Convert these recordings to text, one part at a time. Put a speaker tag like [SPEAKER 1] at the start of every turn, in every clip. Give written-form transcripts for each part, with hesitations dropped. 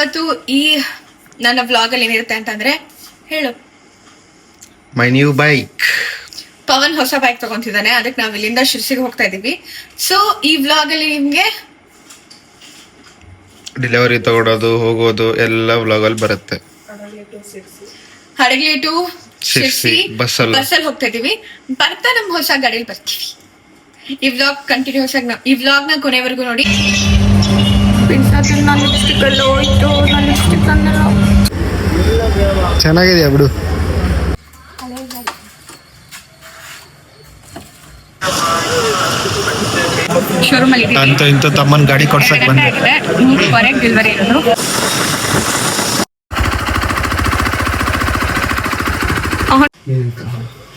[SPEAKER 1] ಇವತ್ತು ಈ ನನ್ನ ವ್ಲಾಗ್ ಅಲ್ಲಿ ಏನಿರುತ್ತೆ ಅಂತಂದ್ರೆ ಹೇಳು.
[SPEAKER 2] My new bike.
[SPEAKER 1] ಪವನ್ ಹೊಸ ಬೈಕ್ ತಗೊಂತಿದ್ದಾನೆ, ಅದಕ್ಕೆ ನಾವ್ ಇಲ್ಲಿಂದ ಶಿರ್ಸಿಗೆ ಹೋಗ್ತಾ ಇದೀವಿ. ಸೊ ಈ ವ್ಲಾಗ್ ಅಲ್ಲಿ ನಿಮ್ಗೆ
[SPEAKER 2] ಡೆಲಿವರಿ ತಗೊಳೋದು ಹೋಗೋದು ಎಲ್ಲ ವ್ಲಾಗ್ ಅಲ್ಲಿ ಬರುತ್ತೆ.
[SPEAKER 1] ಹಡಗಲಿ ಟು ಶಿರ್ಸಿ
[SPEAKER 2] ಬಸ್ಸಲ್ಲಿ
[SPEAKER 1] ಹೋಗ್ತಾ ಇದೀವಿ. ಬರ್ತಾ ನಮ್ ಹೊಸ ಗಾಡಿಯಲ್ಲಿ ಬರ್ತೀವಿ. ಈ ವ್ಲಾಗ್ ಕಂಟಿನ್ಯೂಸ್ ಆಗಿ ಈ ವ್ಲಾಗ್ ನ ಕೊನೆವರೆಗೂ ನೋಡಿ.
[SPEAKER 2] ಚೆನ್ನಾಗಿದೆಯಾ ಬಿಡು.
[SPEAKER 1] ಶೋರೂಮ್ ಅಲ್ಲಿ
[SPEAKER 2] ಅಂತ ಇಂತ ತಮ್ಮನ್ ಗಾಡಿ ಕೊಡ್ಸಕ್ ಬಂದೆ.
[SPEAKER 1] 3:15 ಡೆಲಿವರಿ ಇರೋದು.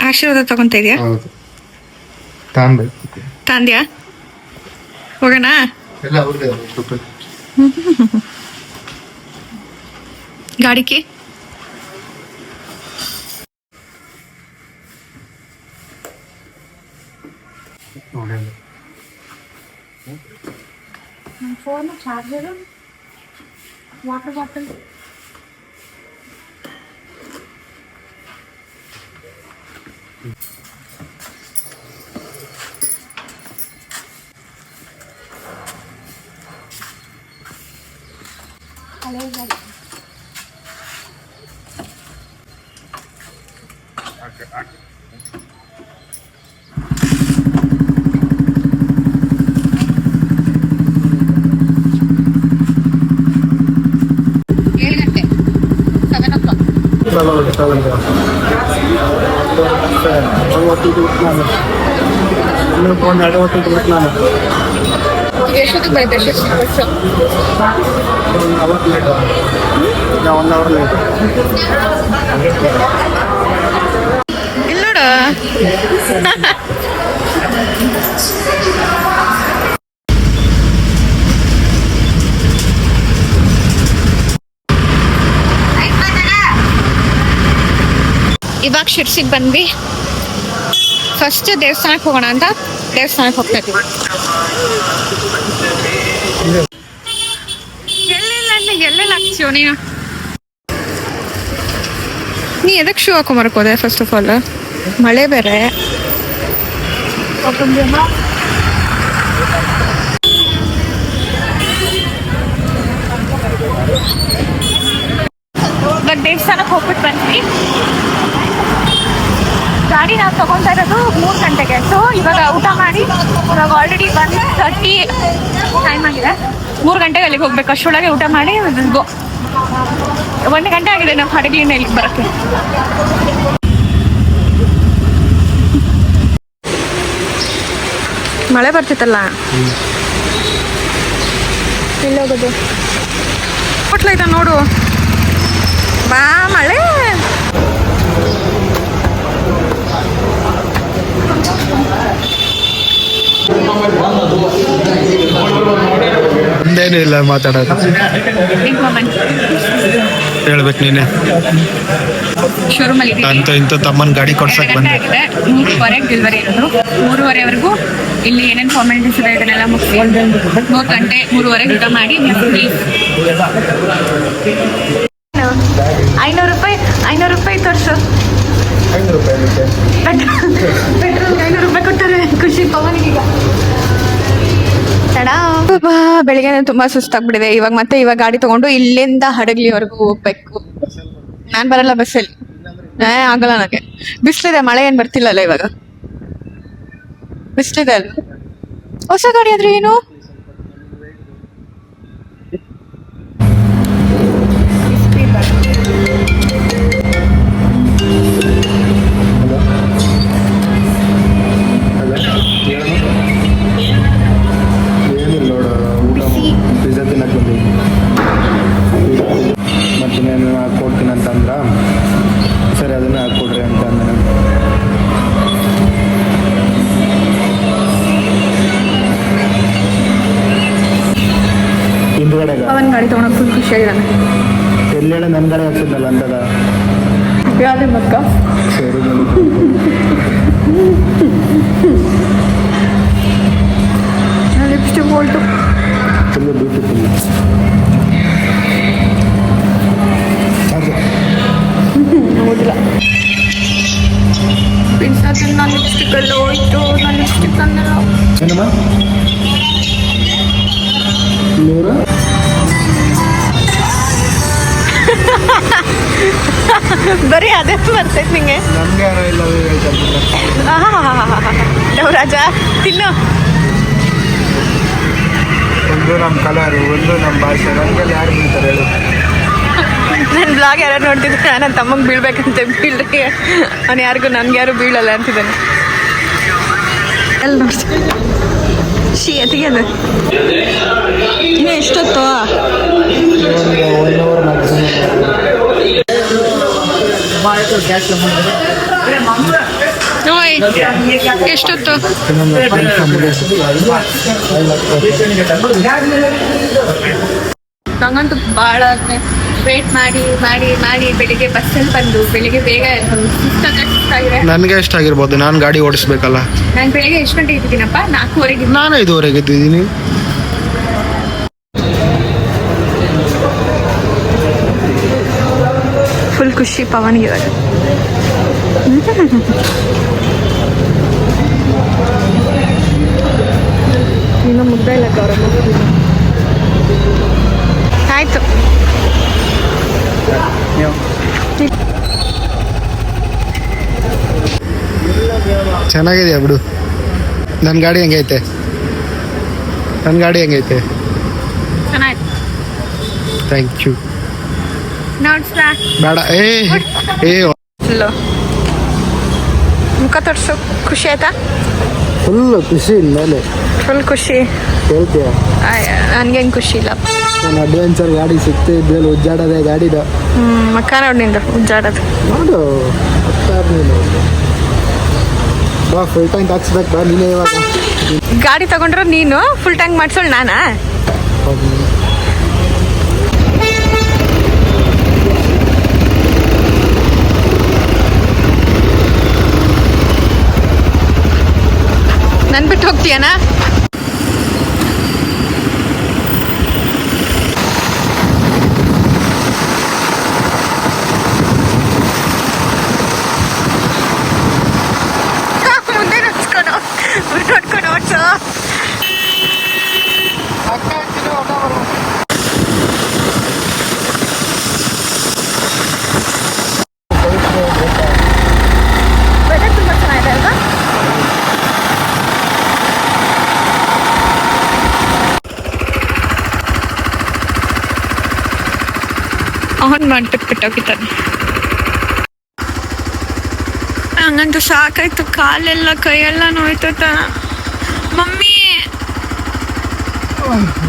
[SPEAKER 1] ಆಶೀರ್ವಾದ ತಗೊಂತ ಇದೆಯಾ?
[SPEAKER 2] ಹೌದು,
[SPEAKER 1] ತಾಂದ್ಯಾ? ಹೋಗೋಣ. ಗಾಡಿಗೆ ಫೋನ್ ಚಾರ್ಜರ್, ವಾಟರ್ ಬಾಟಲ್. ಹಳೆ ಗಾಡಿ. ಎಷ್ಟೊತ್ತಿಗೆ ಬರುತ್ತೆ? ಇಲ್ಲ ನೋಡ. ಇವಾಗ ಶಿರ್ಸಿಗೆ ಬಂದ್ವಿ. ಫಸ್ಟ್ ದೇವಸ್ಥಾನಕ್ಕೆ ಹೋಗೋಣ ಅಂತ ದೇವಸ್ಥಾನಕ್ಕೆ ಹೋಗ್ತಾ ಇದ್ದೀವಿ. ಎಲ್ಲೆಲ್ಲ ಹಾಕ್ತೀವ ನೀ ಎದಕ್ಕೆ ಶೂ ಹಾಕೊಂಬರ್ಕೋದೆ? ಫಸ್ಟ್ ಆಫ್ ಆಲ್ ಮಳೆ ಬೇರೆ. ಇವಾಗ ದೇವಸ್ಥಾನಕ್ಕೆ ಹೋಗ್ಬಿಟ್ಟು ಬಂದ್ವಿ. ಗಾಡಿ ನಾವು ತಗೊತಾ ಇರೋದು 3 ಗಂಟೆಗೆ. ಸೊ ಇವಾಗ ಊಟ ಮಾಡಿ ಇವಾಗ ಆಲ್ರೆಡಿ 1:30 ಟೈಮ್ ಆಗಿದೆ. 3 ಗಂಟೆಗೆ ಅಲ್ಲಿಗೆ ಹೋಗ್ಬೇಕು. ಅಷ್ಟರೊಳಗೆ ಊಟ ಮಾಡಿ 1 ಗಂಟೆ ಆಗಿದೆ ನಾವು ಹಡಗಲಿಂದ ಇಲ್ಲಿಗೆ ಬರೋಕ್ಕೆ. ಮಳೆ ಬರ್ತಿತ್ತಲ್ಲ. ಎಲ್ಲೋಗೋದು? ಹೋಟ್ಲೈತ ನೋಡು. ಬಾ ಮಳೆ.
[SPEAKER 2] ಒಂದೇನು ಇಲ್ಲ ಮಾತಾಡೋದು. ಹೇಳ್ಬೇಕು ನೀನೆ.
[SPEAKER 1] ಶೋರೂಮ್ ಅಲ್ಲಿ
[SPEAKER 2] ಅಂತ ಇಂತ ತಮ್ಮನ್ ಗಾಡಿ ಕೊಡ್ಸಕ್ ಬಂದೆ.
[SPEAKER 1] 3:15 ಡೆಲಿವರಿ ಇರೋದು. 3:30ವರೆಗೂ ಇಲ್ಲಿ ಏನೇನು ಫಾರ್ಮಾಲಿಟೀಸ್ ಇದೆ ಇದನ್ನೆಲ್ಲ ಮುಗಿಸಿ 3 ಗಂಟೆ 3:30 ಊಟ ಮಾಡಿ 500 ರೂಪಾಯಿ ತೋರಿಸು. ಪೆಟ್ರೋಲ್ 500 ರೂಪಾಯಿ ಕೊಟ್ಟಾರೆ. ಖುಷಿ ಪವನಿಗೆ. ಬೆಳಿಗ್ಗೆ ತುಂಬಾ ಸುಸ್ತಾಗ್ಬಿಟ್ಟಿದೆ. ಇವಾಗ ಗಾಡಿ ತಗೊಂಡು ಇಲ್ಲಿಂದ ಹಡಗ್ಲಿವರೆಗೂ ಹೋಗ್ಬೇಕು. ನಾನ್ ಬರಲ್ಲ ಬಸ್ಸಲ್ಲಿ, ಆಗಲ್ಲ ನನಗೆ. ಬಿಸ್ಲಿದೆ, ಮಳೆ ಏನ್ ಬರ್ತಿಲ್ಲಲ್ಲ. ಇವಾಗ ಬಿಸ್ಲಿದೆ ಅಲ್ವಾ? ಹೊಸ ಗಾಡಿ ಆದ್ರೆ ಏನು?
[SPEAKER 2] ಮತ್ತೆ ನಾನು ಹಾಕ್ಕೊಡ್ತೀನಿ ಅಂತಂದ್ರ, ಸರಿ ಅದನ್ನ ಹಾಕ್ಕೊಡ್ರಿ ಅಂತ ಅಂದ.
[SPEAKER 1] ಅವನ್ ಗಾಡಿ ತಗೊಂಡು ಫುಲ್ ಖುಷಿಯಾಗಿದ್ದಾನೆ.
[SPEAKER 2] ಎಲ್ಲಿ ಹೇಳ ನನ್ನ ಗಾಡಿ ಹಾಕ್ಸಿದ್ನಲ್ಲ ಅಂತದ
[SPEAKER 1] ಯಾವ್ದೇ ಮಕ್ಕ
[SPEAKER 2] ಸರಿ.
[SPEAKER 1] Lipstick Bolt
[SPEAKER 2] full beautiful. ಏನಮ್ಮ 100
[SPEAKER 1] ಬರೀ ಅದೇ ಬರ್ತೈತೆ ನಿಂಗೆ.
[SPEAKER 2] ನಮ್ಗೆ ಯಾರೋ ಇಲ್ಲ
[SPEAKER 1] ದೇವರಾಜ ತಿನ್ನು.
[SPEAKER 2] ಒಂದು ನಮ್ಮ ಕಲರು, ಒಂದು ನಮ್ಮ ಭಾಷೆ, ನಮ್ಗೆ ಯಾರು ಬೀಳ್ತಾರೆ ಹೇಳು?
[SPEAKER 1] ನನ್ನ ಬ್ಲಾಗ್ ಯಾರು ನೋಡ್ತಿದ್ರೆ ನನ್ನ ತಮ್ಮಂಗೆ ಬೀಳ್ಬೇಕಂತ ಬೀಳ್ರಿ, ಅವ್ನು ಯಾರಿಗೂ ನನ್ಗೆ ಯಾರು ಬೀಳಲ್ಲ ಅಂತಿದ್ದಾನೆ. ಎಲ್ಲಿ ನೋಡ್ತೀನಿ ಎತ್ತಿಗೆ ಅದು ಇನ್ನು ಎಷ್ಟೊತ್ತು? ಎಷ್ಟೊತ್ತು? ನಂಗಂತೂ ಭಾಳ ವೇಟ್ ಮಾಡಿ ಮಾಡಿ ಮಾಡಿ ಬೆಳಿಗ್ಗೆ ಬಸ್ಸಲ್ಲಿ ಬಂದು ಬೆಳಿಗ್ಗೆ ಬೇಗ ಸುಸ್ತಾಗಿದೆ.
[SPEAKER 2] ನನಗೆ ಎಷ್ಟಾಗಿರ್ಬೋದು, ನಾನು ಗಾಡಿ ಓಡಿಸ್ಬೇಕಲ್ಲ.
[SPEAKER 1] ನಾನು ಬೆಳಿಗ್ಗೆ ಎಷ್ಟು ಗಂಟೆಗೆ ಇದ್ದೀನಪ್ಪ? 4:30.
[SPEAKER 2] ನಾನು 5:30 ಎದ್ದಿದ್ದೀನಿ.
[SPEAKER 1] ಫುಲ್ ಖುಷಿ ಪವನ್ಗೆ ಇವಾಗ. ಇನ್ನು ಮುಗ್ದ ಇಲ್ಲ ಗೌರವ. ಆಯ್ತು.
[SPEAKER 2] ಚೆನ್ನಾಗಿದೆಯಾ ಬಿಡು. ನನ್ನ ಗಾಡಿ ಹೆಂಗೈತೆ? ನನ್ನ ಗಾಡಿ ಹೆಂಗೈತೆ?
[SPEAKER 1] ಚೆನ್ನಾಯ್ತು.
[SPEAKER 2] Thank you.
[SPEAKER 1] ನೋಡ್ಸ್ಲಾ?
[SPEAKER 2] ಬೇಡ.
[SPEAKER 1] ಫುಲ್ಲು ಮುಖ ತೋರಿಸು. ಖುಷಿ ಆಯ್ತಾ?
[SPEAKER 2] ಫುಲ್ಲು ಖುಷಿ ಮೇಲೆ
[SPEAKER 1] ಫುಲ್ ಖುಷಿ.
[SPEAKER 2] ಹೇಳ್ತೀಯ?
[SPEAKER 1] ನನ್ಗೇನು ಖುಷಿ ಇಲ್ಲ.
[SPEAKER 2] ನಾನು ಅಡ್ವೆಂಚರ್ ಗಾಡಿ ಸಿಕ್ತು ಇದ್ರಲ್ಲಿ ಉಜ್ಜಾಡೋದೆ ಗಾಡಿದ.
[SPEAKER 1] ಮಕ್ಕ ನೋಡಿ ನಿಂದು ಉಜ್ಜಾಡೋದು
[SPEAKER 2] ನೋಡು. ನೀನು ಬಾ, ಫುಲ್ ಟ್ಯಾಂಕ್ ಹಾಕ್ಸ್ಬೇಕು ಬಾ ನೀನೇ ಇವಾಗ.
[SPEAKER 1] ಗಾಡಿ ತಗೊಂಡ್ರು ನೀನು, ಫುಲ್ ಟ್ಯಾಂಕ್ ಮಾಡ್ಸೋಳು ನಾನಾ? ನನ್ ಬಿಟ್ಟು ಹೋಗ್ತೀಯನಾ? ಮುಂದೆ ನೋಡ್ಕೊಂಡು ಓಡ್ಸು. ವೆದರ್ ತುಂಬಾ ಚೆನ್ನಾಗಿದೆ ಅಲ್ವಾ? ಆನ್ ಮಾಡ್ಬಿಟ್ಟು ಬಿಟ್ಟೋಗಿದ್ದಾನೆ. ಹಂಗಂತೂ ಸಾಕಾಯ್ತು. ಕಾಲೆಲ್ಲ ಕೈಯೆಲ್ಲ ನೋಯ್ತದ. ಮಮ್ಮಿ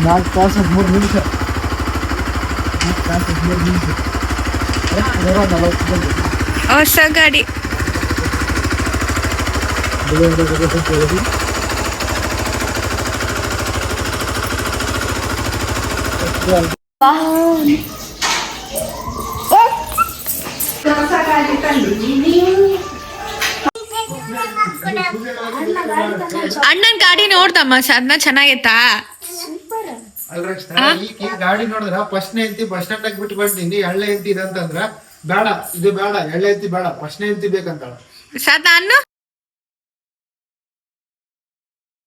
[SPEAKER 2] 4 ತಾಸು 3 ನಿಮಿಷ.
[SPEAKER 1] ಹೊಸ ಗಾಡಿ. ಅಣ್ಣನ್ ಗಾಡಿ ನೋಡ್ದಮ್ಮ, ಅದನ್ನ ಚೆನ್ನಾಗೈತಾ?
[SPEAKER 2] ಈ ಗಾಡಿ ನೋಡಿದ್ರ ಫಸ್ಟ್ನೇ ಎಂತಿ ಬಸ್ ಸ್ಟ್ಯಾಂಡ್ ಬಿಟ್ಟು ಬಂದಿನಿ. ಎಳ್ಳೆ ಎಂತಿ ಇದಂತಂದ್ರ ಬೇಡ, ಇದು ಬೇಡ, ಎಳ್ಳೆ ಎಂತಿ ಬೇಡ, ಫಸ್ಟ್ನೇ ಎಂತಿ ಬೇಕಂತಾಳ.
[SPEAKER 1] ನಾನು